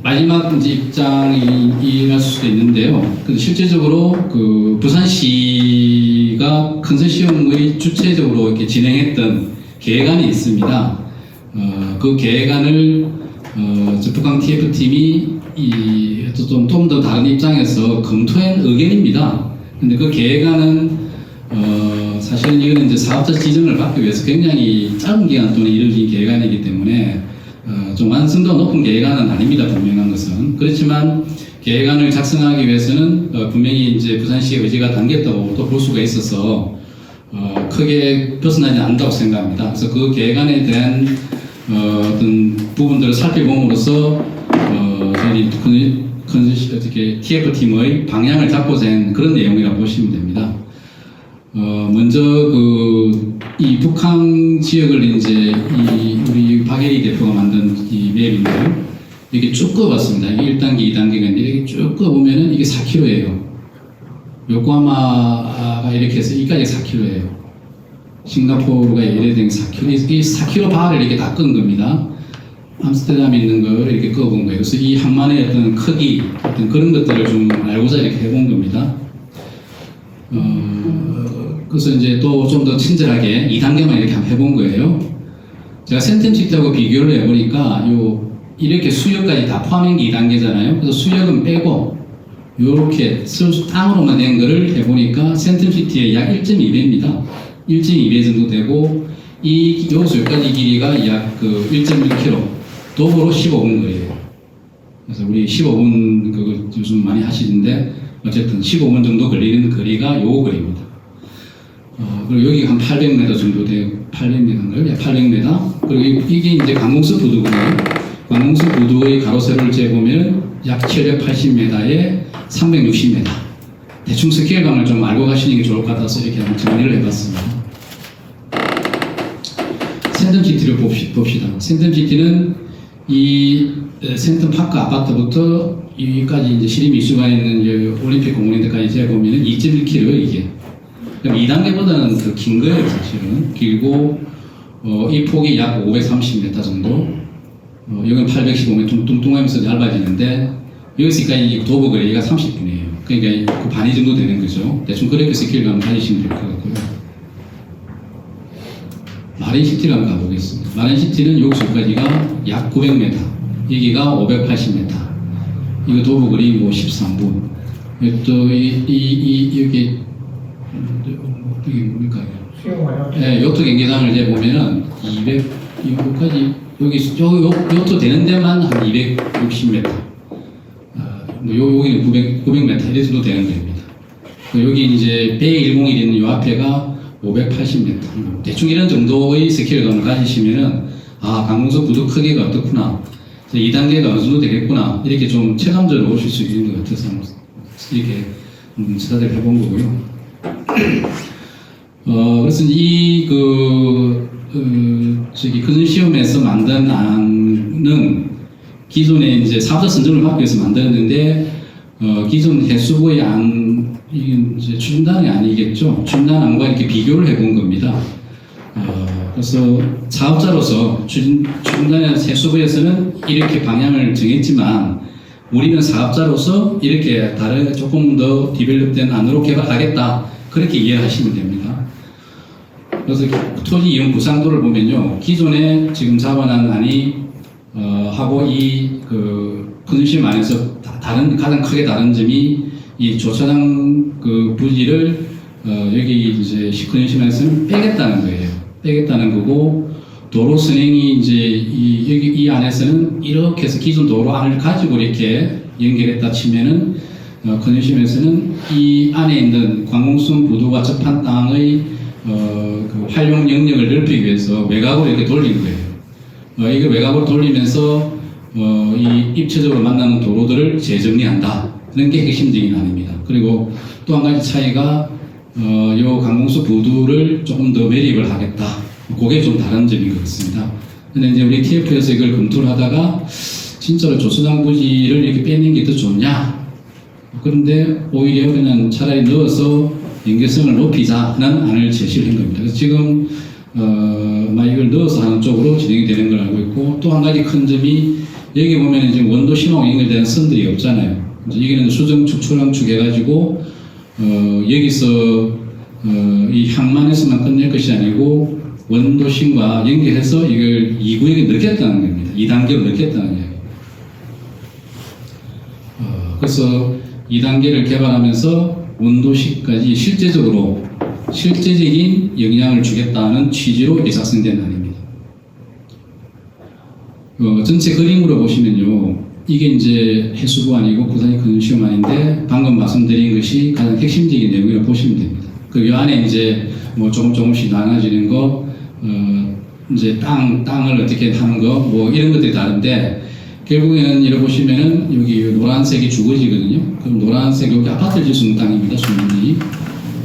마지막 이제 입장이 할 수도 있는데요. 근데 실제적으로 부산시가 컨소시엄의 주체적으로 이렇게 진행했던 계획안이 있습니다. 그 계획안을 북한 TF팀이 좀 더 다른 입장에서 검토한 의견입니다. 근데 그 계획안은 사실은 이거는 이제 사업자 지정을 받기 위해서 굉장히 짧은 기간 동안 이루어진 계획안이기 때문에 좀 완성도가 높은 계획안은 아닙니다. 분명한 것은. 그렇지만 계획안을 작성하기 위해서는 분명히 이제 부산시의 의지가 담겼다고 또 볼 수가 있어서 크게 벗어나지 않는다고 생각합니다. 그래서 그 계획안에 대한 어떤 부분들을 살펴봄으로써 저희 어떻게 TF팀의 방향을 잡고자 한 그런 내용이라고 보시면 됩니다. 먼저 이 북한 지역을 이제 우리 박예리 대표가 만든 이 맵인데요. 이렇게 쭉 꺼봤습니다. 이게 1단계, 2단계가 있는데 이렇게 쭉 꺼보면은 이게 4km예요. 요코하마가 이렇게 해서 여기까지 4km예요. 싱가포르가 예를 들면 4km, 이 4km 바를 이렇게 다 끈 겁니다. 암스테르담에 있는 걸 이렇게 꺼본 거예요. 그래서 이 항만의 어떤 크기, 어떤 그런 것들을 좀 알고자 이렇게 해본 겁니다. 그래서 이제 또 좀 더 친절하게 2단계만 이렇게 한번 해본 거예요. 제가 센텀시티하고 비교를 해보니까 이렇게 수역까지 다 포함한 게 2단계잖아요. 그래서 수역은 빼고 요렇게 땅으로만 낸 거를 해보니까 센텀시티의 약 1.2배입니다. 1.2배 정도 되고 요 수역까지 길이가 약 1.1km, 도보로 15분 거리예요. 그래서 우리 15분 그거 요즘 많이 하시는데 어쨌든 15분 정도 걸리는 거리가 요 거리입니다. 그리고 여기가 한 800m 정도 되고 800m인가요? 800m. 그리고 이게 이제 관공서 부두거든요. 관공서 부두의 가로세로를 재보면 약 780m에 360m. 대충 스케일감을 좀 알고 가시는 게 좋을 것 같아서 이렇게 한번 정리를 해봤습니다. 센텀시티를 봅시다. 센텀시티는 이 센텀파크 아파트부터 여기까지 이제 시립 미술관에 있는 올림픽 공원에까지 재보면 2.1km 이게. 그럼 2단계보다는 더 긴 거예요, 사실은. 길고, 이 폭이 약 530m 정도. 여기는 815m 뚱뚱하면서 얇아지는데, 여기서까지 도보 거리가 30분이에요. 그러니까 그 반이 정도 되는 거죠. 대충 그렇게 스케일감 가지시면 될 것 같고요. 마린시티를 한번 가보겠습니다. 마린시티는 여기서까지가 약 900m, 여기가 580m. 이거 도보 거리 뭐 13분. 또 여기 뭡니까? 네, 요트 경기장을 이제 보면은 200, 여기까지, 요트 되는 데만 한 260m. 여기는 900m, 이래 정도 되는 겁니다. 여기 이제 배 101 있는 요 앞에가 580m. 대충 이런 정도의 스케일감을 가지시면은, 관공서 부두 크기가 어떻구나. 2단계가 어느 정도 되겠구나. 이렇게 좀 체감적으로 오실 수 있는 것 같아서 이렇게 스타트를 해본 거고요. 그래서 컨소시엄에서 만든 안은 기존에 이제 사업자 선정을 받기 위해서 만들었는데, 기존 해수부의 이게 이제 추진단이 아니겠죠. 추진단안과 이렇게 비교를 해본 겁니다. 그래서 사업자로서 추진단의 해수부에서는 이렇게 방향을 정했지만, 우리는 사업자로서 이렇게 조금 더 디벨롭된 안으로 개발하겠다. 그렇게 이해하시면 됩니다. 그래서 토지 이용 구상도를 보면요. 기존에 지금 잡아놓은 안이, 하고 컨소시엄 안에서 가장 크게 다른 점이 이 주차장 부지를, 여기 이제 컨소시엄에서는 빼겠다는 거예요. 빼겠다는 거고, 도로 선행이 이제 이 안에서는 이렇게 해서 기존 도로 안을 가지고 이렇게 연결했다 치면은 컨소시엄에서는 이 안에 있는 관공성 부두가 접한 땅의 활용 영역을 넓히기 위해서 외곽으로 이렇게 돌리는 거예요. 이걸 외곽으로 돌리면서 이 입체적으로 만나는 도로들을 재정리한다. 그런 게 핵심적인 안입니다. 그리고 또 한 가지 차이가 이 관공서 부두를 조금 더 매립을 하겠다. 그게 좀 다른 점인 것 같습니다. 근데 이제 우리 TF에서 이걸 검토를 하다가 진짜로 조수장 부지를 이렇게 빼는 게 더 좋냐? 그런데 오히려 그냥 차라리 넣어서 연계성을 높이자 하는 안을 제시를 한 겁니다. 그래서 지금 막 이걸 넣어서 하는 쪽으로 진행이 되는 걸 알고 있고, 또 한 가지 큰 점이 여기 보면 지금 원도 심하고 연결되는 선들이 없잖아요. 이제 여기는 수정축, 초량축 해가지고 여기서 이 항만에서만 끝낼 것이 아니고 원도심과 연결해서 이걸 2구역에 넣겠다는 겁니다. 2단계로 넣겠다는 이야기. 그래서 2단계를 개발하면서 원도심까지 실제적인 영향을 주겠다는 취지로 이게 작성된 안입니다. 전체 그림으로 보시면요, 이게 이제 해수부 아니고 부산시 근시험안인데 방금 말씀드린 것이 가장 핵심적인 내용이라고 보시면 됩니다. 그 안에 이제 뭐 조금씩 나눠지는 거, 이제 땅을 어떻게 하는 거, 뭐 이런 것들이 다른데, 결국에는 이렇게 보시면은 여기 노란색이 주거지거든요. 그럼 노란색 여기 아파트를 지을 수 있는 땅입니다. 주민이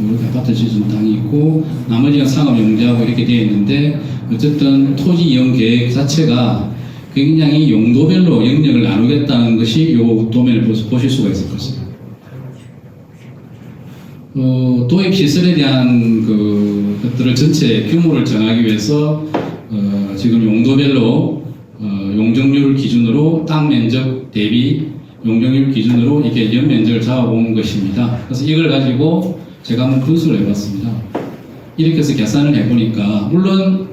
이렇게 아파트를 지을 수 있는 땅이 있고, 나머지가 상업 용지하고 이렇게 되어 있는데, 어쨌든 토지 이용 계획 자체가 굉장히 용도별로 영역을 나누겠다는 것이 이 도면을 보실 수가 있을 것입니다. 도입 시설에 대한 것들을 전체 규모를 정하기 위해서 지금 용도별로 용적률 기준으로 땅 면적 대비 용적률 기준으로 이렇게 연 면적을 잡아본 것입니다. 그래서 이걸 가지고 제가 한번 분수를 해봤습니다. 이렇게 해서 계산을 해보니까, 물론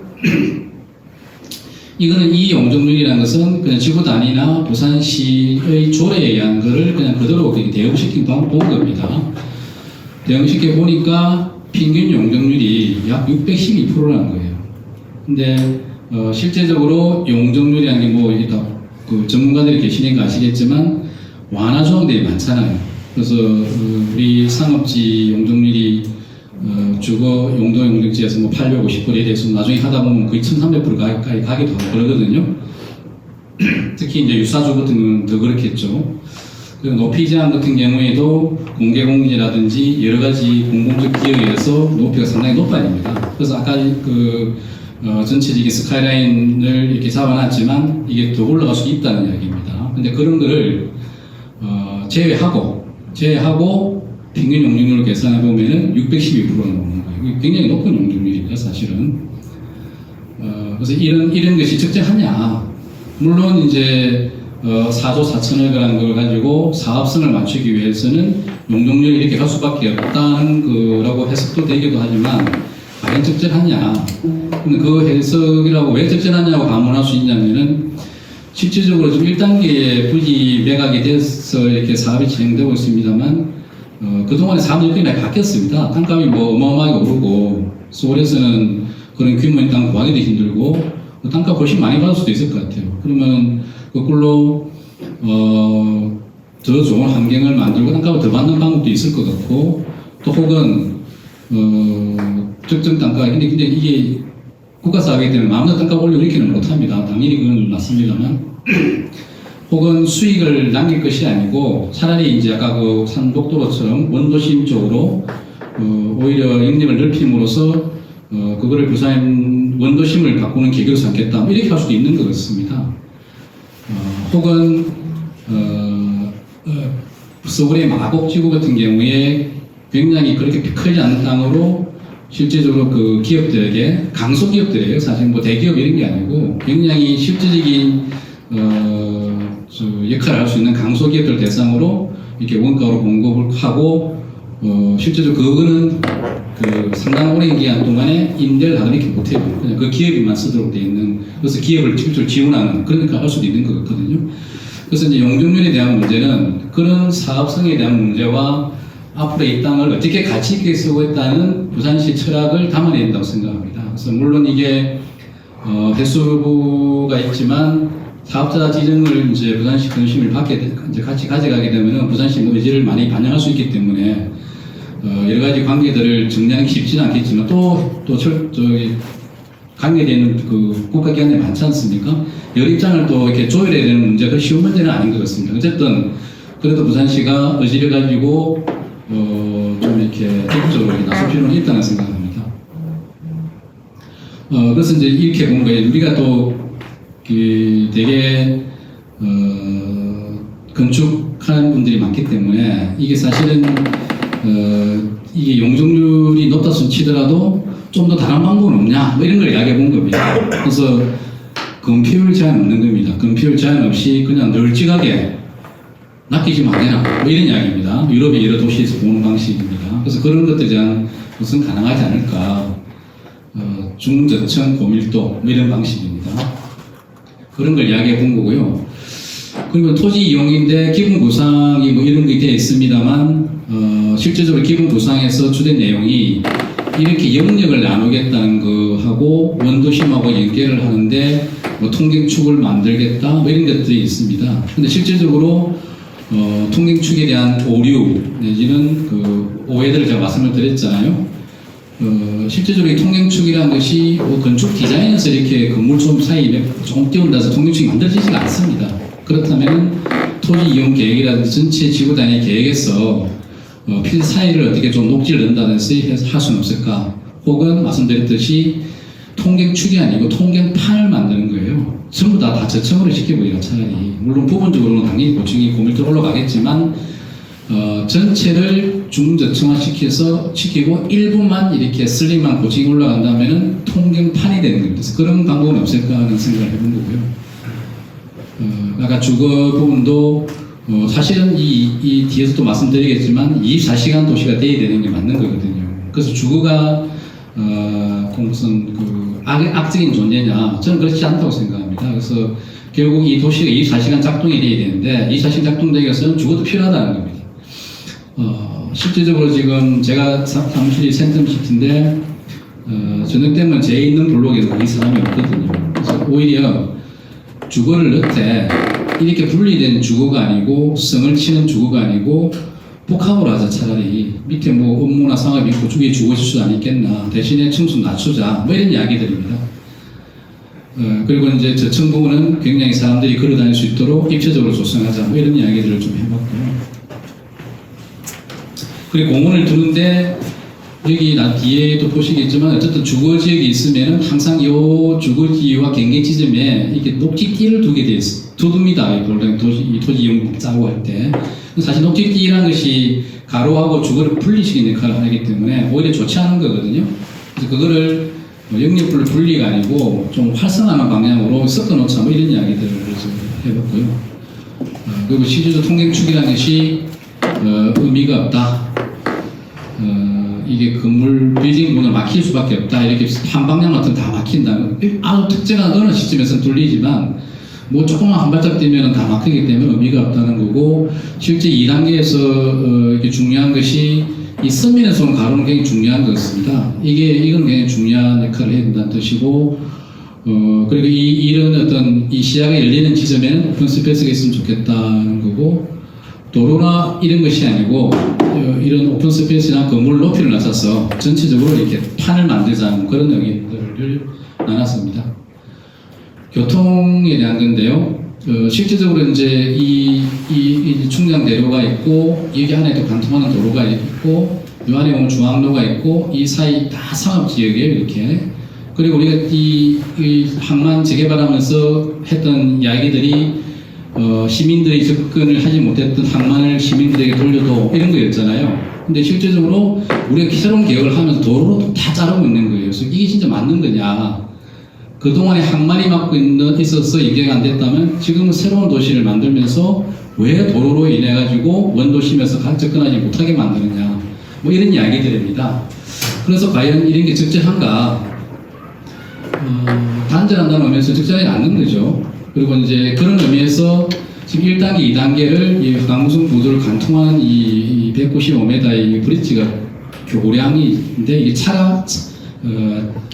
이거는 이 용적률이라는 것은 그냥 지구 단위나 부산시의 조례에 의한 것을 그냥 그대로 대응시킨 본 겁니다. 대응시켜 보니까 평균 용적률이 약 612%라는 거예요. 근데 실제적으로 용적률이라는 게 뭐 그 전문가들이 계시니까 아시겠지만 완화 조항들이 많잖아요. 그래서 우리 상업지 용적률이 주거 용도 용적지에서 뭐 850%에 대해서 나중에 하다 보면 거의 1300% 가까이 가기도 하고 그러거든요. 특히 이제 유사주 같은 경우는 더 그렇겠죠. 그리고 높이 제한 같은 경우에도 공개공지라든지 여러 가지 공공적 기여에 의해서 높이가 상당히 높아야 됩니다. 그래서 아까 전체적인 스카이라인을 이렇게 잡아놨지만 이게 더 올라갈 수 있다는 이야기입니다. 근데 그런 거를 제외하고 평균 용적률을 계산해 보면은 612%가 나오는 거예요. 굉장히 높은 용적률입니다, 사실은. 그래서 이런 것이 적절하냐? 물론 이제 4조 4천억이라는 걸 가지고 사업성을 맞추기 위해서는 용적률이 이렇게 갈 수밖에 없다는 거라고 해석도 되기도 하지만, 과연 적절하냐? 근데 그 해석이라고 왜 적절하냐고 반문할 수 있냐면은, 실질적으로 지금 1단계에 부지 매각이 돼서 이렇게 사업이 진행되고 있습니다만, 그동안에 사업 여건이 많이 바뀌었습니다. 땅값이 뭐 어마어마하게 오르고, 서울에서는 그런 규모의 땅 구하기도 힘들고, 땅값 훨씬 많이 받을 수도 있을 것 같아요. 그러면 거꾸로 더 좋은 환경을 만들고 땅값을 더 받는 방법도 있을 것 같고, 또 혹은 적정 땅가, 근데 이게 국가사업이기 때문에 마음대로 땅값 올려놓기는 못합니다. 당연히 그건 맞습니다만, 혹은 수익을 남길 것이 아니고 차라리 이제 아까 그 산복도로처럼 원도심 쪽으로 오히려 영역을 넓힘으로써 그거를 부산 원도심을 바꾸는 계기로 삼겠다, 이렇게 할 수도 있는 것 같습니다. 혹은 서울의 마곡지구 같은 경우에 굉장히 그렇게 크지 않은 땅으로 실제적으로 그 기업들에게, 강소기업들이에요. 사실 뭐 대기업 이런 게 아니고 굉장히 실질적인 역할을 할 수 있는 강소기업들 대상으로 이렇게 원가로 공급을 하고, 실제적으로 그거는 그 상당한 오랜 기간 동안에 임대를 하도 이렇게 못해요. 그냥 그 기업이만 쓰도록 되어 있는, 그래서 기업을 실제로 지원하는, 그러니까 할 수도 있는 것 같거든요. 그래서 이제 용적률에 대한 문제는 그런 사업성에 대한 문제와 앞으로 이 땅을 어떻게 가치 있게 쓰고 있다는 부산시 철학을 담아내야 된다고 생각합니다. 그래서 물론 이게 해수부가 있지만 사업자 지정을 이제 부산시 근심을 받게 이제 같이 가져가게 되면은 부산시 의지를 많이 반영할 수 있기 때문에 여러 가지 관계들을 정리하기 쉽지는 않겠지만 저기 관계되는 그 국가기관이 많지 않습니까? 여러 입장을 또 이렇게 조율해야 되는 문제가 쉬운 문제는 아닌 것 같습니다. 어쨌든 그래도 부산시가 의지를 가지고 좀 이렇게 적극적으로 나설 필요는 있다는 생각합니다. 그래서 이제 이렇게 본 거예요. 우리가 또 되게 건축하는 분들이 많기 때문에 이게 사실은 이게 용적률이 높다 손 치더라도 좀 더 다른 방법은 없냐? 뭐 이런 걸 이야기해 본 겁니다. 그래서 금피율 제한 없는 겁니다. 금피율 제한 없이 그냥 널찍하게 낚이지 마해라. 뭐 이런 이야기입니다. 유럽의 여러 도시에서 보는 방식입니다. 그래서 그런 것들에 대한 것은 가능하지 않을까. 중저층 고밀도 뭐 이런 방식입니다. 그런 걸 이야기해 본 거고요. 그리고 토지 이용인데 기본 구상이 뭐 이런 게 되어 있습니다만 실제적으로 기본 구상에서 주된 내용이 이렇게 영역을 나누겠다는 거하고 원도심하고 연계를 하는데 뭐 통경축을 만들겠다 뭐 이런 것들이 있습니다. 근데 실질적으로 통경축에 대한 오류 내지는 그 오해들을 제가 말씀을 드렸잖아요. 실제적으로 이 통경축이라는 것이 뭐 건축 디자인에서 이렇게 건물 좀 사이에 조금 띄운다 해서 통경축이 만들어지지가 않습니다. 그렇다면 토지 이용 계획이라든지 전체 지구 단위 계획에서 필 사이를 어떻게 좀 녹지를 넣는다든지 해서 할 수는 없을까? 혹은 말씀드렸듯이 통경축이 아니고 통경판을 만드는 거예요. 전부 다 저층으로 시켜보기가 차라리. 물론 부분적으로는 당연히 고층이 고밀도로 올라가겠지만 전체를 중저층화 시키고 일부만 이렇게 슬림한 고층이 올라간다면 통경판이 되는 겁니다. 그래서 그런 방법은 없을까 하는 생각을 해본 거고요. 아까 주거 부분도 사실은 이 뒤에서도 말씀드리겠지만 24시간 도시가 돼야 되는 게 맞는 거거든요. 그래서 주거가 무슨 그 악적인 존재냐? 저는 그렇지 않다고 생각합니다. 그래서 결국 이 도시가 24시간 작동이 돼야 되는데 24시간 작동되기 위해서는 주거도 필요하다는 겁니다. 실질적으로 지금 제가 사무실이 센텀시티인데 저녁 때면 제 있는 블록에는 이 사람이 없거든요. 그래서 오히려 주거를 넣되 이렇게 분리된 주거가 아니고 성을 치는 주거가 아니고 복합으로 하자. 차라리 밑에 뭐 업무나 상업이 있고 위에 주거지수도 안 있겠나. 대신에 층수 낮추자 뭐 이런 이야기들입니다. 그리고 이제 저층 부분은 굉장히 사람들이 걸어 다닐 수 있도록 입체적으로 조성하자 뭐 이런 이야기들을 좀 해봤고요. 그리고 공원을 두는데 여기 뒤에도 보시겠지만 어쨌든 주거지역이 있으면 항상 이 주거지와 경계 지점에 이렇게 녹지띠를 두게 돼 있어요. 두둡니다. 이 토지 이용 짜고 할 때. 사실 녹지띠라는 것이 가로하고 주거를 분리시키는 역할을 하기 때문에 오히려 좋지 않은 거거든요. 그래서 그거를 영역별 분리가 아니고 좀 활성화하는 방향으로 섞어 놓자 뭐 이런 이야기들을 해봤고요. 그리고 실제로 통경축이라는 것이 의미가 없다. 이게 건물 빌딩 문을 막힐 수밖에 없다. 이렇게 한 방향 같은 다 막힌다는 아주 특정한 어느 시점에서는 뚫리지만 뭐 조금만 한 발짝 뛰면 다 막히기 때문에 의미가 없다는 거고 실제 2단계에서 이게 중요한 것이 이 서민에서 오는 가로는 굉장히 중요한 것입니다. 이건 굉장히 중요한 역할을 해야 된다는 뜻이고 그리고 이런 어떤 이 시야가 열리는 지점에는 오픈 스페이스가 있으면 좋겠다는 거고 도로나 이런 것이 아니고 이런 오픈 스페이스나 건물 높이를 낮춰서 전체적으로 이렇게 판을 만들자는 그런 의견들을 나눴습니다. 교통에 대한 건데요. 실질적으로 이제 이 충장대로가 있고 여기 안에 또 관통하는 도로가 있고 이 안에 보면 중앙로가 있고 이 사이 다 상업지역이에요. 이렇게. 그리고 우리가 이 항만 재개발하면서 했던 이야기들이 시민들이 접근을 하지 못했던 항만을 시민들에게 돌려도 이런 거였잖아요. 근데 실제적으로 우리가 새로운 개혁을 하면서 도로로 다 자르고 있는 거예요. 그래서 이게 진짜 맞는 거냐. 그동안에 항만이 막고 있어서 얘기가 안 됐다면 지금은 새로운 도시를 만들면서 왜 도로로 인해 가지고 원도심에서 접근하지 못하게 만드느냐. 뭐 이런 이야기들입니다. 그래서 과연 이런 게 적절한가. 단절한다는 의미에서 적절하지 않는 거죠. 그리고 이제 그런 의미에서 지금 1단계, 2단계를 이 강무성 보도를 관통하는 이 195m의 이 브릿지가 교량인데 이게 차가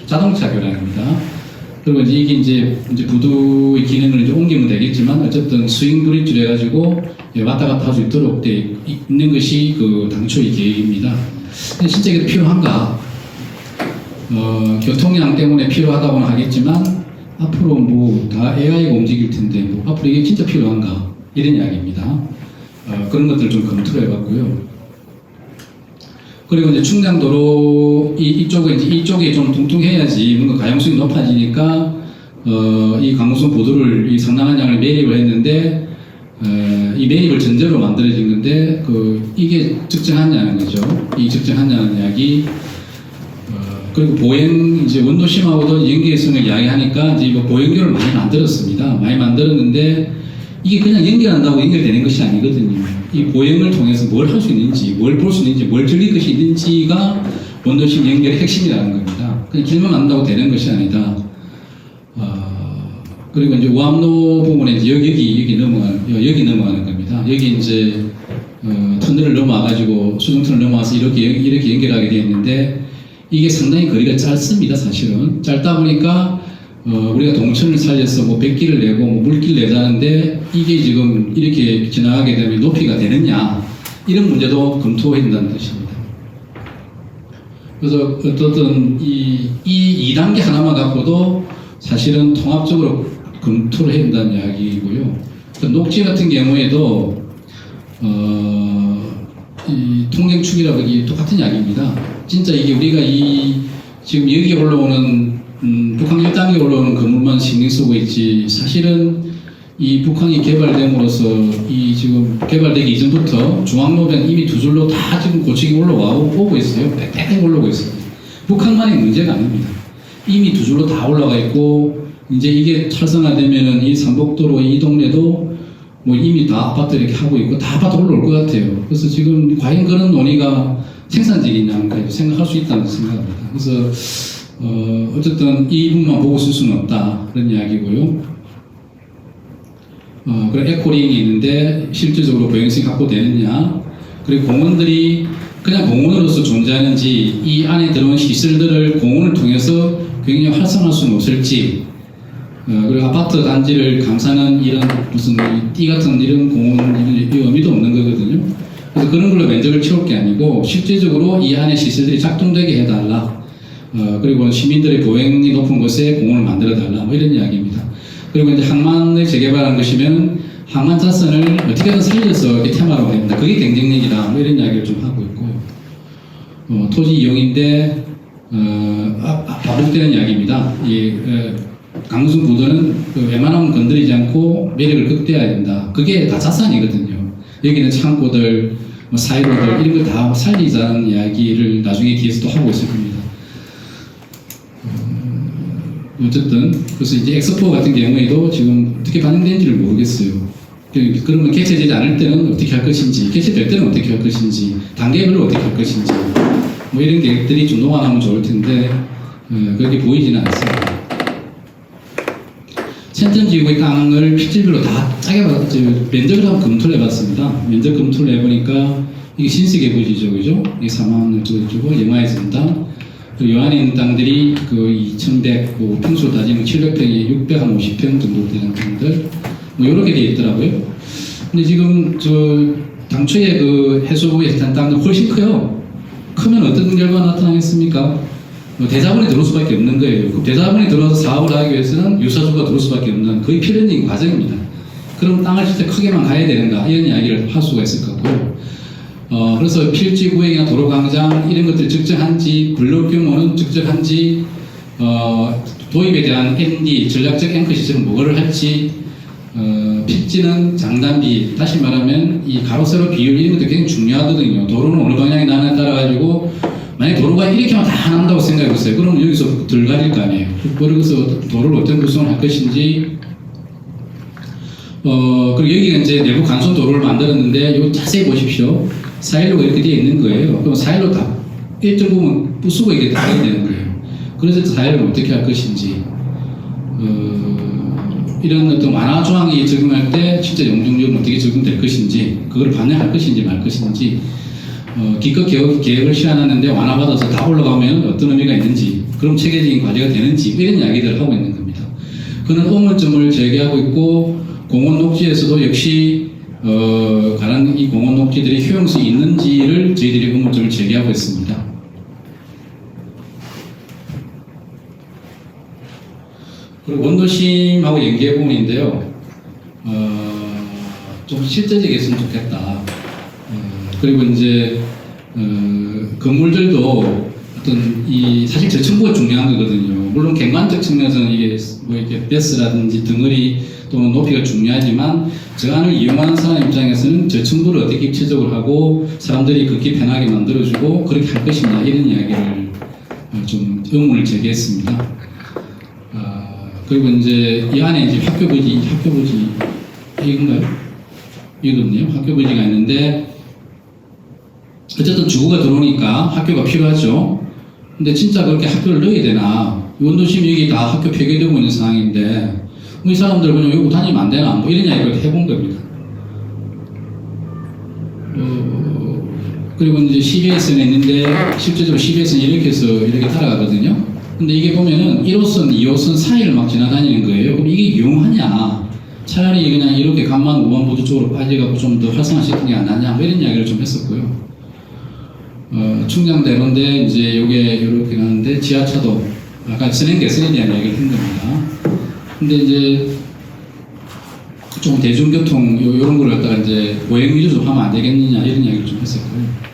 자동차 교량입니다. 그리고 이게 이제 부두의 기능을 이제 옮기면 되겠지만 어쨌든 스윙 브릿지로 해가지고 왔다 갔다 할 수 있도록 돼 있는 것이 그 당초의 계획입니다. 근데 진짜 이게 필요한가? 교통량 때문에 필요하다고는 하겠지만 앞으로 뭐 다 AI가 움직일 텐데 뭐 앞으로 이게 진짜 필요한가 이런 이야기입니다. 그런 것들 좀 검토를 해봤고요. 그리고 이제 충장도로 이쪽에 좀 뚱뚱해야지 뭔가 가용성이 높아지니까 이 강우성 보도를 이 상당한 양을 매립을 했는데 이 매립을 전제로 만들어진 건데 이게 적정하냐는 거죠. 이 적정하냐는 이야기. 그리고 보행, 이제 원도심하고도 연계성을 이야기하니까 이제 이거 보행교를 많이 만들었습니다. 많이 만들었는데 이게 그냥 연결한다고 연결되는 것이 아니거든요. 이 보행을 통해서 뭘 할 수 있는지, 뭘 볼 수 있는지, 뭘 즐길 것이 있는지가 원도심 연결의 핵심이라는 겁니다. 그냥 길만 만든다고 되는 것이 아니다. 그리고 이제 우암로 부분에 이제 여기 넘어가는 겁니다. 여기 이제 터널을 넘어와가지고 수중터를 넘어와서 이렇게 연결하게 되어 있는데 이게 상당히 거리가 짧습니다. 사실은 짧다 보니까 우리가 동천을 살려서 뭐 백기를 내고 뭐 물기를 내자는데 이게 지금 이렇게 지나가게 되면 높이가 되느냐 이런 문제도 검토해야 된다는 뜻입니다. 그래서 어떻든 이 2단계 하나만 갖고도 사실은 통합적으로 검토를 해야 된다는 이야기이고요. 녹지 같은 경우에도 이 통행축이라고 이게 똑같은 이야기입니다. 진짜 이게 우리가 지금 여기 올라오는 북한 1단계 올라오는 건물만 신경 쓰고 있지 사실은 이 북한이 개발됨으로써 이 지금 개발되기 이전부터 중앙로변 이미 두 줄로 다 지금 고층이 오고 있어요. 빽빽 올라오고 있습니다. 북한만의 문제가 아닙니다. 이미 두 줄로 다 올라가 있고 이제 이게 활성화되면은 이 삼복도로 이 동네도 뭐 이미 다 아파트 이렇게 하고 있고 다 아파트 올라올 것 같아요. 그래서 지금 과연 그런 논의가 생산적이냐 생각할 수 있다는 생각합니다. 그래서 어쨌든 이 부분만 보고 쓸 수는 없다 그런 이야기고요. 그리고 에코링이 있는데 실질적으로 보행성이 확보되느냐 그리고 공원들이 그냥 공원으로서 존재하는지 이 안에 들어온 시설들을 공원을 통해서 굉장히 활성화할 수는 없을지 그리고 아파트 단지를 감싸는 이런 무슨 띠 같은 이런 공원 이런 의미도 없는 거거든요. 그래서 그런 걸로 면적을 채울 게 아니고 실질적으로 이 안에 시설들이 작동되게 해달라. 그리고 시민들의 보행이 높은 곳에 공원을 만들어달라. 뭐 이런 이야기입니다. 그리고 이제 항만을 재개발한 것이면 항만 자선을 어떻게든 살려서 이렇게 테마로 합니다. 그게 경쟁력이다. 뭐 이런 이야기를 좀 하고 있고 토지 이용인데 반복되는 이야기입니다. 강순 구도는 웬만하면 건드리지 않고 매력을 극대화해야 된다. 그게 다 자산이거든요. 여기는 창고들, 뭐 사이로들 이런 걸 다 살리자는 이야기를 나중에 뒤에서 또 하고 있을 겁니다. 어쨌든 그래서 이제 엑스포 같은 경우에도 지금 어떻게 반영되는지를 모르겠어요. 그러면 개최되지 않을 때는 어떻게 할 것인지, 개최될 때는 어떻게 할 것인지, 단계별로 어떻게 할 것인지 뭐 이런 계획들이 좀 노안하면 좋을 텐데 그렇게 보이지는 않습니다. 센텀지구의 땅을 필지별로 다 짜게 면적을 한번 검토를 해봤습니다. 면적 검토를 해보니까 이게 신세계부지죠, 그죠? 이게 4만 주고 영화의 전당. 그리고 요 안에 있는 땅들이 그 2,100, 뭐 평수로 따지면 700평에 650평 정도 되는 땅들. 뭐 요렇게 되어 있더라고요. 근데 지금 당초에 그 해수부에 했던 땅은 훨씬 커요. 크면 어떤 결과가 나타나겠습니까? 대자본이 들어올 수밖에 없는 거예요. 그 대자본이 들어와서 사업을 하기 위해서는 유사주가 들어올 수밖에 없는 거의 필연적인 과정입니다. 그럼 땅을 진짜 크게만 가야 되는가 이런 이야기를 할 수가 있을 것 같고 그래서 필지 구획이나 도로 광장 이런 것들이 적정한지 블록 규모는 적정한지 도입에 대한 ND 전략적 앵커 시설은 뭐를 할지 필지는 장단비 다시 말하면 이 가로 세로 비율 이런 것도 굉장히 중요하거든요. 도로는 어느 방향이 나느냐에 따라 가지고 만약 도로가 이렇게만 다 난다고 생각해보세요. 그러면 여기서 덜 가릴 거 아니에요. 그래서 도로를 어떤 구성을 할 것인지 그리고 여기가 이제 내부 간선 도로를 만들었는데 이거 자세히 보십시오. 4일로가 이렇게 되어 있는 거예요. 그럼 4일로 다 일정 부분 부수고 이게 나가야 되는 거예요. 그래서 4일을 어떻게 할 것인지 이런 어떤 완화 조항이 적용할 때 진짜 용적률은 어떻게 적용될 것인지 그걸 반영할 것인지 말 것인지 기껏 계획을 시행하는데 완화받아서 다 올라가면 어떤 의미가 있는지 그럼 체계적인 관리가 되는지 이런 이야기들을 하고 있는 겁니다. 그런 의문점을 제기하고 있고 공원 녹지에서도 역시 가는 이 공원 녹지들이 효용성이 있는지를 저희들이 의문점을 제기하고 있습니다. 그리고 원도심하고 연계 부분인데요. 좀 실제적이었으면 좋겠다. 그리고 이제 건물들도 어떤 사실 저층부가 중요한 거거든요. 물론 객관적 측면에서는 이게 뭐 이렇게 베스라든지 덩어리 또는 높이가 중요하지만 저 안을 이용하는 사람 입장에서는 저층부를 어떻게 입체적으로 하고 사람들이 걷기 편하게 만들어주고 그렇게 할 것이냐 이런 이야기를 좀 의문을 제기했습니다. 그리고 이제 이 안에 이제 학교 부지 이건가요? 이거든요. 학교 부지가 있는데 어쨌든 주거가 들어오니까 학교가 필요하죠. 근데 진짜 그렇게 학교를 넣어야 되나? 원도심 여기 다 학교 폐교되고 있는 상황인데 이 사람들 그냥 여기 다니면 안 되나? 뭐 이런 이야기를 해본 겁니다. 그리고 이제 CBS는 있는데 실제적으로 CBS는 이렇게 해서 이렇게 따라가거든요. 근데 이게 보면은 1호선, 2호선 사이를 막 지나다니는 거예요. 그럼 이게 유용하냐? 차라리 그냥 이렇게 강만 5번 보도 쪽으로 빠져갖고 좀 더 활성화시키는 게 안 낫냐? 뭐 이런 이야기를 좀 했었고요. 충장대로인데 이제 요게 이렇게 가는데 지하차도 아까 선행 개선에 대한 이야기를 한 겁니다. 근데 이제 좀 대중교통 요런 걸 갖다가 이제 보행 위주로 하면 안 되겠느냐 이런 이야기를 좀 했었고요.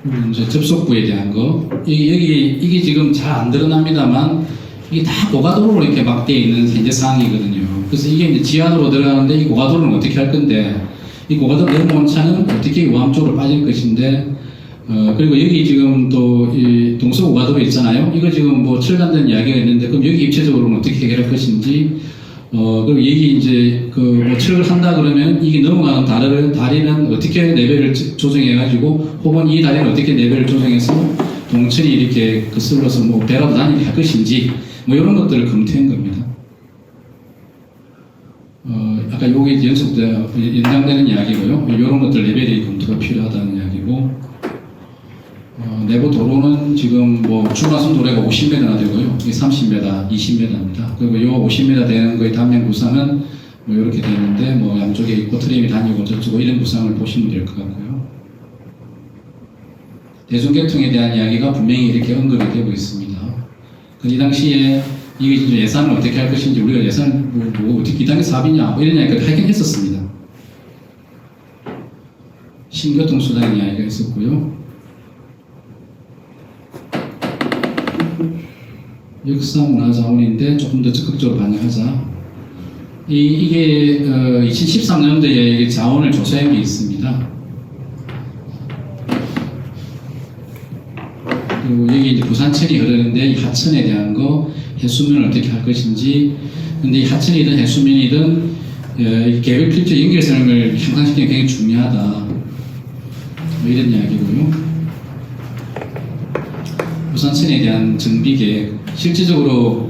그리고 이제 접속부에 대한 거 이게 지금 잘 안 드러납니다만 이게 다 고가도로로 이렇게 막 돼 있는 현재 상황이거든요. 그래서 이게 이제 지하도로 들어가는데 이 고가도로는 어떻게 할 건데 이 고가도로 넘어온 차는 어떻게 우암 쪽으로 빠질 것인데 그리고 여기 지금 또 이 동서고가도로 있잖아요. 이거 지금 뭐 철간된 이야기가 있는데 그럼 여기 입체적으로는 어떻게 해결할 것인지 그리고 여기 이제 그 뭐 철을 한다 그러면 이게 넘어가는 다리는 어떻게 레벨을 조정해가지고 혹은 이 다리는 어떻게 레벨을 조정해서 동천이 이렇게 거슬러서 뭐 배라도 다니게 할 것인지 뭐 이런 것들을 검토한 겁니다. 아까 요게 연장되는 이야기고요. 이런 것들 레벨이 검토가 필요하다는 이야기고 내부 도로는 지금 뭐 중화선 도로가 50m나 되고요. 이게 30m, 20m입니다. 그리고 요 50m 되는 거의 단면 구상은 뭐 이렇게 되는데 뭐 양쪽에 있고 트램이 다니고 저쪽고 이런 구상을 보시면 될 것 같고요. 대중교통에 대한 이야기가 분명히 이렇게 언급이 되고 있습니다. 이 당시에 이게 이제 예산을 어떻게 할 것인지 우리가 예산을 뭐 어떻게 2단계 사업이냐 뭐 이런 이야기를 하긴 했었습니다. 신교통수단 이야기가 있었고요. 역사문화자원인데 조금 더 적극적으로 반영하자. 이게 2013년도에 자원을 조사한 게 있습니다. 그리고 여기 이제 부산천이 흐르는데 이 하천에 대한 거 해수면을 어떻게 할 것인지. 근데 이 하천이든 해수면이든 계획 필수 연결선을 향상시키는 게 굉장히 중요하다. 뭐 이런 이야기고요. 부산천에 대한 정비 계획. 실질적으로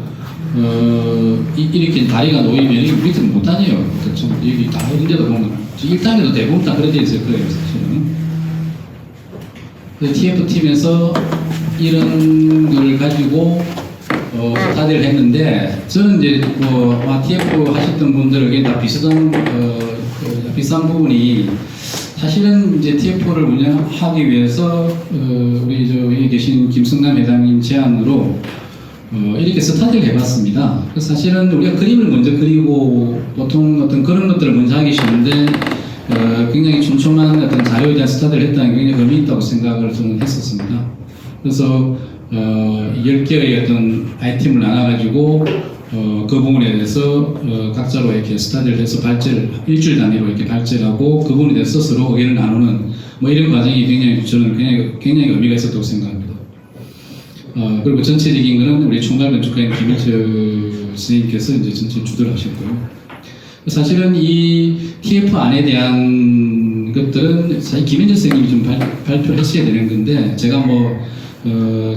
이렇게 다리가 놓이면 여기 밑에 못 다녀요. 그렇죠? 여기 다 이런데도 보면 1단계도 대부분 다 그렇게 있을 거예요. 사실은. TF팀에서 이런 걸 가지고 스타디를 했는데 저는 이제 뭐 TF 하셨던 분들에게 다 비슷한 부분이 사실은 이제 TF를 운영하기 위해서 우리 여기 계신 김성남 회장님 제안으로 이렇게 스타디를 해봤습니다. 그래서 사실은 우리가 그림을 먼저 그리고 보통 어떤 그런 것들을 먼저 하기 쉬운데 굉장히 촘촘한 어떤 자료에 대한 스타디를 했다는 게 굉장히 의미 있다고 생각을 저는 했었습니다. 그래서 10개의 어떤 아이템을 나눠가지고 그 부분에 대해서 각자로 이렇게 스타디를 해서 일주일 단위로 이렇게 발제를 하고 그 부분에 대해서 스스로 의견을 나누는 뭐 이런 과정이 굉장히 저는 굉장히 의미가 있었다고 생각합니다. 그리고 전체적인 거는 우리 총괄건축가인 김일철 선생님께서 이제 전체 주도를 하셨고요. 사실은 이 TF 안에 대한 것들은 사실 김일철 선생님이 좀 발표를 했어야 되는 건데 제가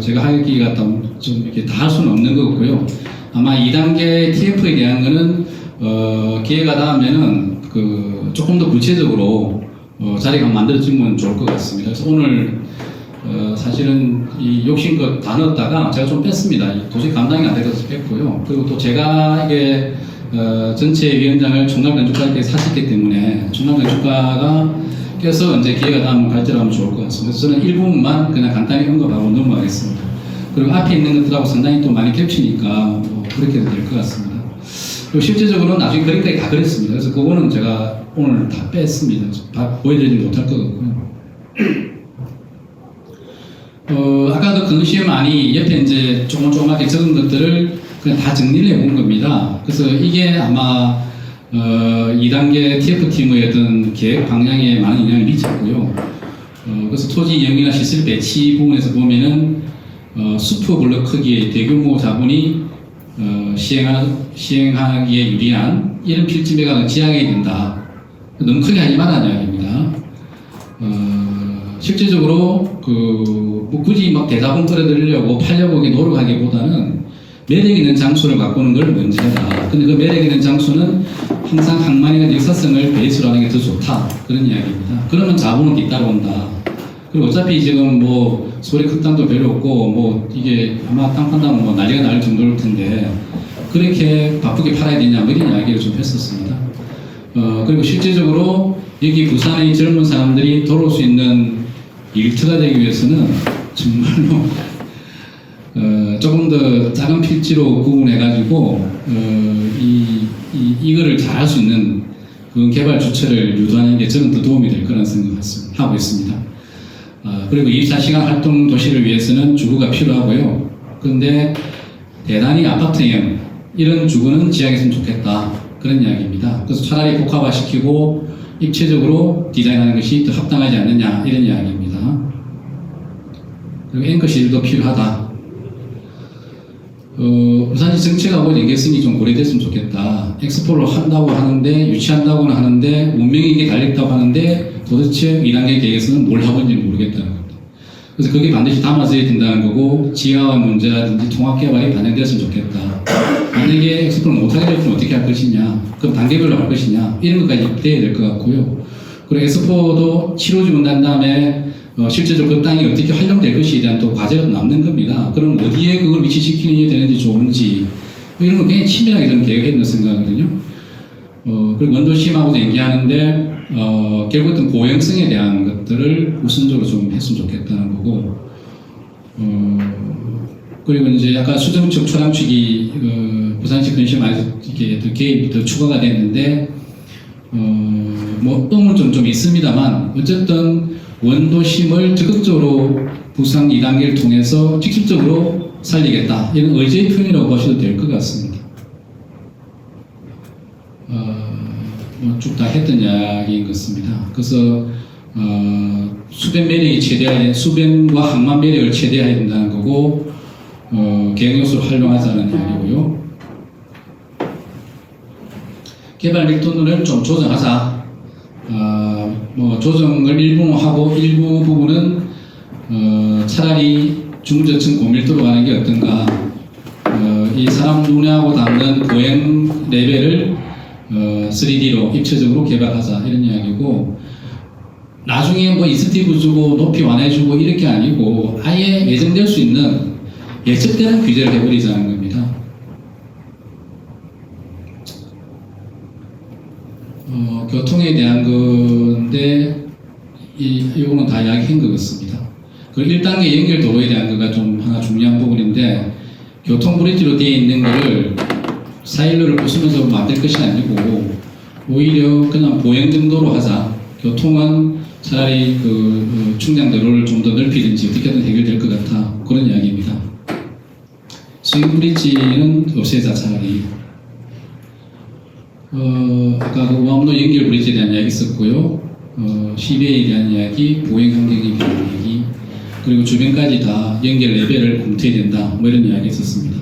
제가 하기가 좀 이렇게 다 할 수는 없는 것 같고요. 아마 2단계 TF에 대한 거는 기회가 닿으면은 조금 더 구체적으로 자리가 만들어지면 좋을 것 같습니다. 그래서 오늘 사실은 이 욕심껏 다 넣었다가 제가 좀 뺐습니다. 도저히 감당이 안 돼서 뺐고요. 그리고 또 제가 이게 전체 위원장을 총괄건축가께서 하셨기 때문에 총괄건축가가 께서 이제 기회가 닿으면 발전하면 좋을 것 같습니다. 저는 일부분만 그냥 간단히 언급하고 넘어가겠습니다. 그리고 앞에 있는 것들하고 상당히 또 많이 겹치니까 그렇게 될 것 같습니다. 그리고 실제적으로 나중에 그림까지 다 그렸습니다. 그래서 그거는 제가 오늘 다 뺐습니다. 보여드리지 못할 것 같고요. 아까도 근시험 안이 옆에 이제 조금조금하게 적은 것들을 그냥 다 정리를 해본 겁니다. 그래서 이게 아마 2단계 TF팀의 어떤 계획 방향에 많은 영향을 미쳤고요. 그래서 토지 영위나 시설 배치 부분에서 보면은 수프 블록 크기의 대규모 자본이 시행하기에 유리한 이런 필지 매각은 지양해야 된다. 너무 크게 하지 말라는 이야기입니다. 실제적으로 뭐 굳이 막 대자본 끌어들이려고 팔려고 노력하기보다는 매력 있는 장소를 바꾸는 걸 문제다. 근데 그 매력 있는 장소는 항상 항만이나 역사성을 베이스로 하는 게 더 좋다. 그런 이야기입니다. 그러면 자본은 뒤따라온다. 그리고 어차피 지금 뭐 소리 극단도 별로 없고 뭐 이게 아마 땅 판다면 뭐 난리가 날 정도일 텐데 그렇게 바쁘게 팔아야 되냐 뭐 이런 이야기를 좀 했었습니다. 그리고 실제적으로 여기 부산의 젊은 사람들이 돌아올 수 있는 일터가 되기 위해서는 정말로 조금 더 작은 필지로 구분해가지고 이거를 잘 할 수 있는 그 개발 주체를 유도하는 게 저는 더 도움이 될 거라는 생각을 하고 있습니다. 그리고 24시간 활동 도시를 위해서는 주거가 필요하고요. 그런데 대단히 아파트형 이런 주거는 지향했으면 좋겠다. 그런 이야기입니다. 그래서 차라리 복합화시키고 입체적으로 디자인하는 것이 더 합당하지 않느냐 이런 이야기입니다. 그리고 앵커실도 필요하다. 부산시 정책하고 연계성이 좀 고려됐으면 좋겠다. 엑스포를 한다고 하는데 유치한다고는 하는데 운명이 이게 달렸다고 하는데 도대체 2단계 계획에서는 뭘 하고 있는지 모르겠다는 겁니다. 그래서 그게 반드시 담아져야 된다는 거고 지하화 문제라든지 통합개발이 반영되었으면 좋겠다. 만약에 엑스포를 못하게 되면 어떻게 할 것이냐, 그럼 단계별로 할 것이냐 이런 것까지 돼야 될 것 같고요. 그리고 엑스포도 치러주고 난 다음에 실제적으로 그 땅이 어떻게 활용될 것이에 대한 또 과제가 남는 겁니다. 그럼 어디에 그걸 위치시키는 게 되는지 좋은지 이런 거 굉장히 치밀하게 저는 계획했는 생각하거든요. 그리고 원도심하고도 얘기하는데 결국 어떤 고형성에 대한 것들을 우선적으로 좀 했으면 좋겠다는 거고 그리고 이제 약간 수정축 초당축이 부산시 근시에 많이 이렇게 더 개입이 더 추가가 됐는데 뭐 똥은 좀 있습니다만 어쨌든 원도심을 적극적으로 부산 2단계를 통해서 직접적으로 살리겠다 이런 의지의 표현이라고 보셔도 될 것 같습니다. 뭐 쭉 다 했던 이야기인 것 같습니다. 그래서 수변 매력이 수변과 항만 매력을 최대화해야 된다는 거고 계획 요소를 활용하자는 이야기고요. 개발 밀도를 좀 조정하자. 뭐 조정을 일부 하고 일부 부분은 차라리 중저층 고밀도로 가는 게 어떤가. 이 사람 눈하고 닿는 보행 레벨을 3D로 입체적으로 개발하자 이런 이야기고 나중에 뭐 인센티브 주고 높이 완화해주고 이렇게 아니고 아예 예정될 수 있는 예측되는 규제를 해버리자는 겁니다. 교통에 대한 건데 이거는 다 이야기한 것 같습니다. 그 1단계 연결 도로에 대한 거가 좀 하나 중요한 부분인데 교통 브릿지로 되어 있는 거를 사일로를 부수면서 만들 것이 아니고 오히려 그냥 보행 정도로 하자. 교통은 차라리 그 충량도로를 좀 더 넓히든지 어떻게든 해결될 것 같아. 그런 이야기입니다. 스윙 브릿지는 없애자 차라리. 아까 그 우암로 연결 브릿지에 대한 이야기 있었고요. CBA에 대한 이야기, 보행 환경에 대한 이야기, 그리고 주변까지 다 연결 레벨을 검토해야 된다. 뭐 이런 이야기 있었습니다.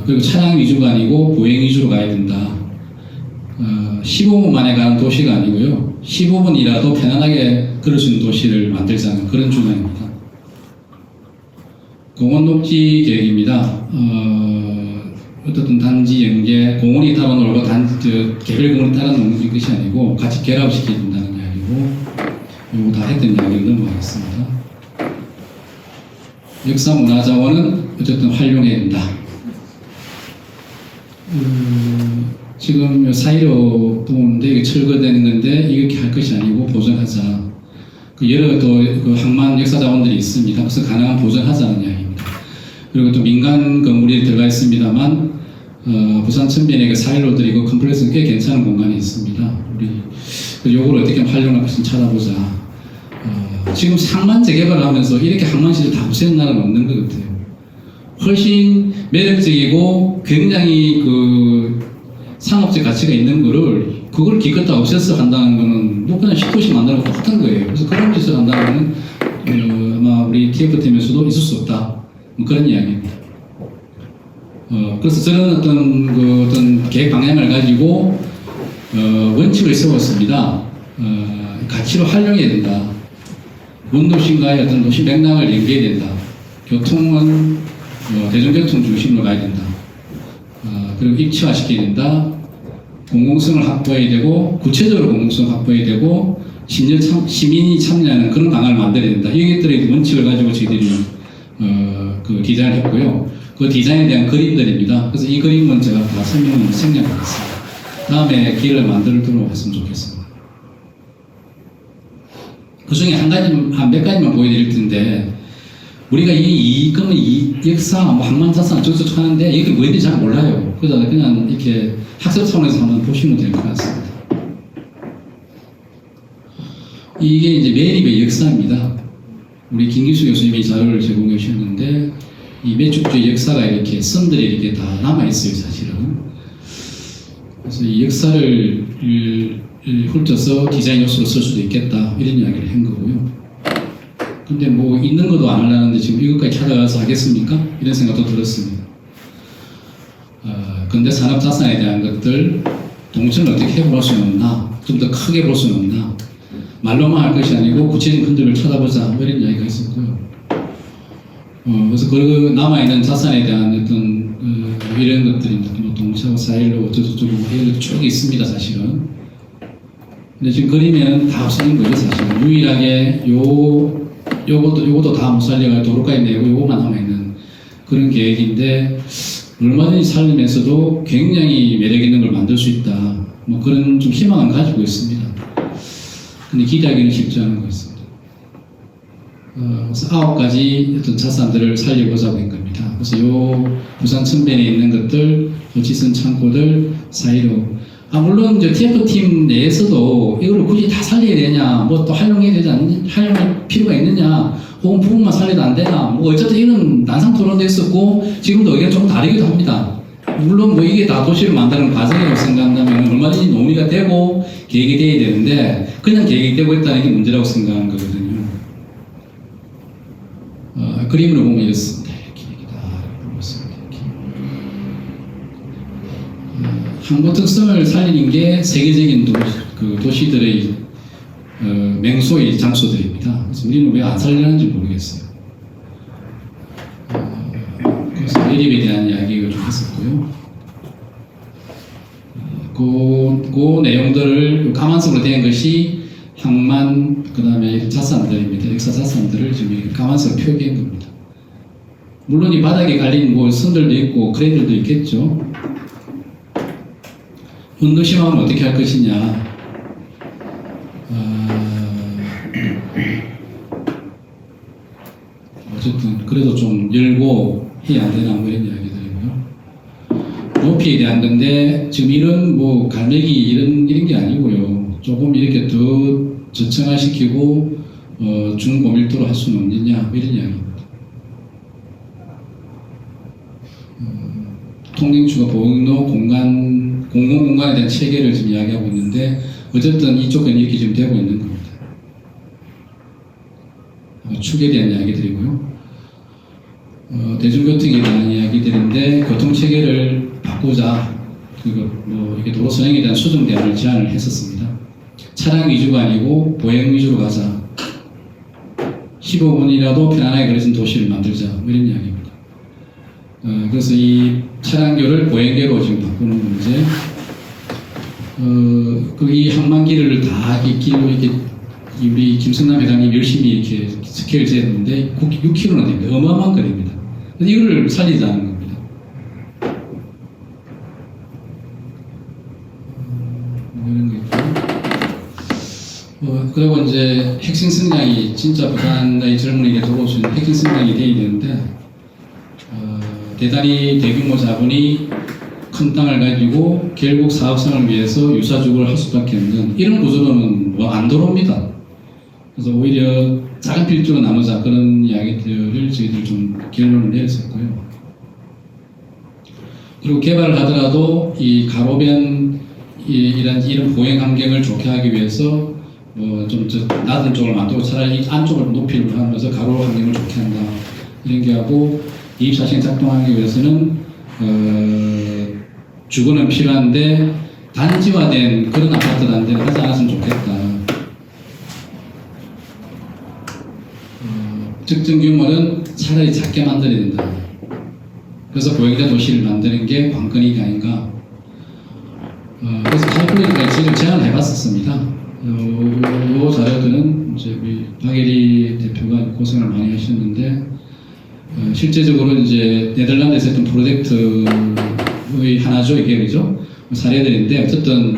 그리고 차량 위주가 아니고 보행 위주로 가야 된다. 15분 만에 가는 도시가 아니고요. 15분이라도 편안하게 걸을 수 있는 도시를 만들자는 그런 주장입니다. 공원 녹지 계획입니다. 어떻든 단지 연계, 공원이 따로 놀고 개별 공원이 따로 노는 것이 아니고 같이 결합시켜야 된다는 이야기고 이거 다 했던 이야기를 넘어가겠습니다. 역사문화자원은 어쨌든 활용해야 된다. 지금 사이로 보는데 이게 철거되는 건데 이렇게 할 것이 아니고 보존하자. 여러 그 항만 역사 자원들이 있습니다. 그래서 가능한 보존하자는 이야기입니다. 그리고 또 민간 건물이 들어가 있습니다만 부산 천변에 그 사이로들이 그 컴플렉스는 꽤 괜찮은 공간이 있습니다. 우리 요거를 어떻게 활용할 것인지 찾아보자. 지금 상만 재개발을 하면서 이렇게 항만시설 다 없애는 나라는 없는 것 같아요. 훨씬 매력적이고 굉장히 그 상업적 가치가 있는 거를 그걸 기껏 다 없애서 한다는 거는 뭐 그냥 10도씩 만드는 거 똑같은 거예요. 그래서 그런 짓을 한다는 거는 아마 우리 TF팀에서도 있을 수 없다. 뭐 그런 이야기입니다. 그래서 저는 어떤 계획 방향을 가지고 원칙을 세웠습니다. 가치로 활용해야 된다. 원도심과의 어떤 도시 맥락을 연계해야 된다. 교통은 대중교통 중심으로 가야 된다. 그리고 입체화시켜야 된다. 공공성을 확보해야 되고 구체적으로 공공성을 확보해야 되고 시민이 참여하는 그런 방안을 만들어야 된다. 이것들의 원칙을 가지고 저희들이 그 디자인을 했고요. 그 디자인에 대한 그림들입니다. 그래서 이 그림은 제가 다 설명을 생략하겠습니다. 다음에 기회를 만들도록 했으면 좋겠습니다. 그 중에 몇 가지만 보여드릴 텐데, 우리가 그러면 이 역사, 항만자산 쭉쭉 하는데, 이게 뭔지 잘 몰라요. 그래서 그냥 이렇게 학습 차원에서 한번 보시면 될 것 같습니다. 이게 이제 매립의 역사입니다. 우리 김기수 교수님이 자료를 제공해 주셨는데, 이 매축주의 역사가 이렇게 선들이 이렇게 다 남아있어요, 사실은. 그래서 이 역사를 훑어서 디자인 요소로 쓸 수도 있겠다, 이런 이야기를 한 거고요. 근데 뭐 있는 것도 안 하려는데 지금 이것까지 찾아가서 하겠습니까? 이런 생각도 들었습니다. 근데 산업 자산에 대한 것들, 동천을 어떻게 해볼 수는 없나? 좀 더 크게 볼 수는 없나? 말로만 할 것이 아니고 구체적인 근거를 찾아보자, 뭐 이런 이야기가 있었고요. 그래서 그 남아있는 자산에 대한 어떤 이런 것들입니다. 뭐 동차고 4.16 어쩌고저쩌고 이런 쭉 있습니다, 사실은. 근데 지금 그리면 다 없어진 거죠, 사실은. 유일하게 요것도 다 못 살려가 도로까지 내고 요것만 남아있는 그런 계획인데, 얼마든지 살리면서도 굉장히 매력 있는 걸 만들 수 있다. 뭐 그런 좀 희망을 가지고 있습니다. 근데 기대하기는 쉽지 않은 것 같습니다. 그래서 9가지 어떤 자산들을 살려보자고 한 겁니다. 그래서 요 부산 천변에 있는 것들, 지선 창고들, 4.15. 물론 이제 TF팀 내에서도 이걸 굳이 다 살려야 되냐, 뭐 또 활용해야 되지 않느냐, 활용할 필요가 있느냐, 혹은 부분만 살려도 안 되나, 뭐 어쨌든 이런 난상 토론도 있었고, 지금도 의견이 좀 다르기도 합니다. 물론 뭐 이게 다 도시를 만드는 과정이라고 생각한다면 얼마든지 논의가 되고 계획이 돼야 되는데, 그냥 계획이 되고 있다는 게 문제라고 생각하는 거거든요. 그림으로 보면 이렇습니다. 이렇게 다 보겠습니다. 항구 특성을 살리는 게 세계적인 도시들의 맹소의 장소들입니다. 그래서 우리는 왜 안 살리는지 모르겠어요. 그래서 매립에 대한 이야기를 좀 했었고요. 그 내용들을 까만색으로 된 것이 항만, 그 다음에 자산들입니다. 역사 자산들을 지금 까만색으로 표기한 겁니다. 물론 이 바닥에 갈린 뭐 선들도 있고 그레이들도 있겠죠. 운도심하면 어떻게 할 것이냐. 어쨌든 그래도 좀 열고 해야 안 되나 뭐 이런 이야기들이고요. 높이에 대한 건데 지금 이런 뭐 갈매기 이런 게 아니고요. 조금 이렇게 더 저층화시키고 중고밀도로 할 수는 없느냐 뭐 이런 이야기입니다. 통행추가 보행로 공공공간에 대한 체계를 지금 이야기하고 있는데 어쨌든 이쪽은 이렇게 지금 되고 있는 겁니다. 축에 대한 이야기들이고요. 대중교통에 대한 이야기들인데 교통체계를 바꾸자. 그리고 뭐 이게 도로 선행에 대한 수정 대안을 제안을 했었습니다. 차량 위주가 아니고 보행 위주로 가자. 15분이라도 편안하게 걸어진 도시를 만들자. 뭐 이런 이야기입니다. 그래서 이 차량교를 보행교로 지금 바꾸는 문제. 이 항만길을 다 길로 이렇게 우리 김성남 회장님 열심히 이렇게 스케일 재는데 6km나 됩니다. 어마어마한 거리입니다. 그래서 이거를 살리자는 겁니다. 이런 거 있고. 그리고 이제 핵심 성장이 진짜 부산의 젊은이에게 들어올 수 있는 핵심 성장이 되어야 되는데, 대단히 대규모 자본이 큰 땅을 가지고 결국 사업성을 위해서 유사주거를 할 수밖에 없는 이런 구조로는 뭐 안 들어옵니다. 그래서 오히려 작은 필두로 나누자 그런 이야기들을 저희들 좀 결론을 내렸었고요. 그리고 개발을 하더라도 이 가로변 이런 보행 환경을 좋게 하기 위해서 좀 낮은 쪽을 만들고 차라리 안쪽을 높이를 하면서 가로 환경을 좋게 한다. 이런 게 하고 이입사실 작동하기 위해서는 주거는 필요한데 단지화된 그런 아파트 단지는 하지 않았으면 좋겠다. 특정 규모는 차라리 작게 만들어야 된다. 그래서 보행자 도시를 만드는 게 관건이 아닌가. 그래서 칼큘레이터가 지금 제안을 해봤었습니다. 이 자료들은 이제 우리 박예리 대표가 고생을 많이 하셨는데 실제적으로 이제 네덜란드에서 했던 프로젝트의 하나죠, 이게 그죠? 사례들인데 어쨌든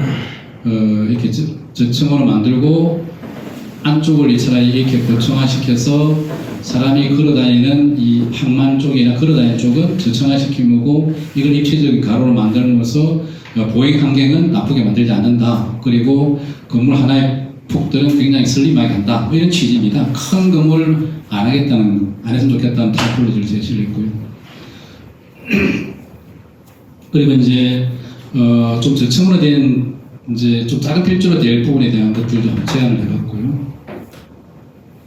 이렇게 저층으로 만들고 안쪽을 차라리 이렇게 고층화시켜서 사람이 걸어다니는 이 항만 쪽이나 걸어다니는 쪽은 저층화시키고 이걸 입체적인 가로로 만들면서 보행 환경은 나쁘게 만들지 않는다. 그리고 건물 하나의 폭들은 굉장히 슬림하게 간다. 뭐 이런 취지입니다. 큰 건물 안 했으면 좋겠다는 타입으로 제시를 했고요. 그리고 이제 좀 저층으로 된 이제 좀 작은 필주로 될 부분에 대한 것들도 제안을 해봤고요.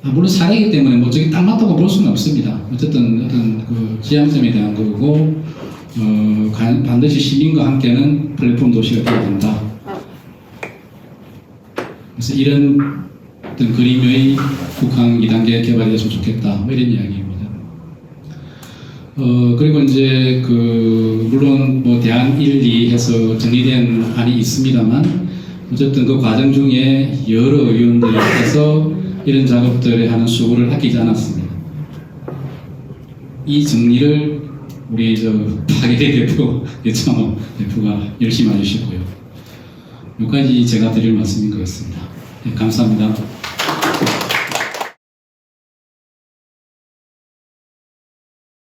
물론 사례이기 때문에 뭐 저기 딱 맞다고 볼 수는 없습니다. 어쨌든 어떤 그 지향점에 대한 거고 반드시 시민과 함께는 플랫폼 도시가 되어야 된다. 그래서 이런 어떤 그림의 국항 2단계 개발이 됐으면 좋겠다. 뭐 이런 이야기입니다. 그리고 이제 물론 뭐 대안 1, 2 해서 정리된 안이 있습니다만 어쨌든 그 과정 중에 여러 의원들께서 이런 작업들에 하는 수고를 아끼지 않았습니다. 이 정리를 우리 박예리 대표, 예창호 대표가 열심히 해주시고요. 여기까지 제가 드릴 말씀인 것 같습니다. 네, 감사합니다.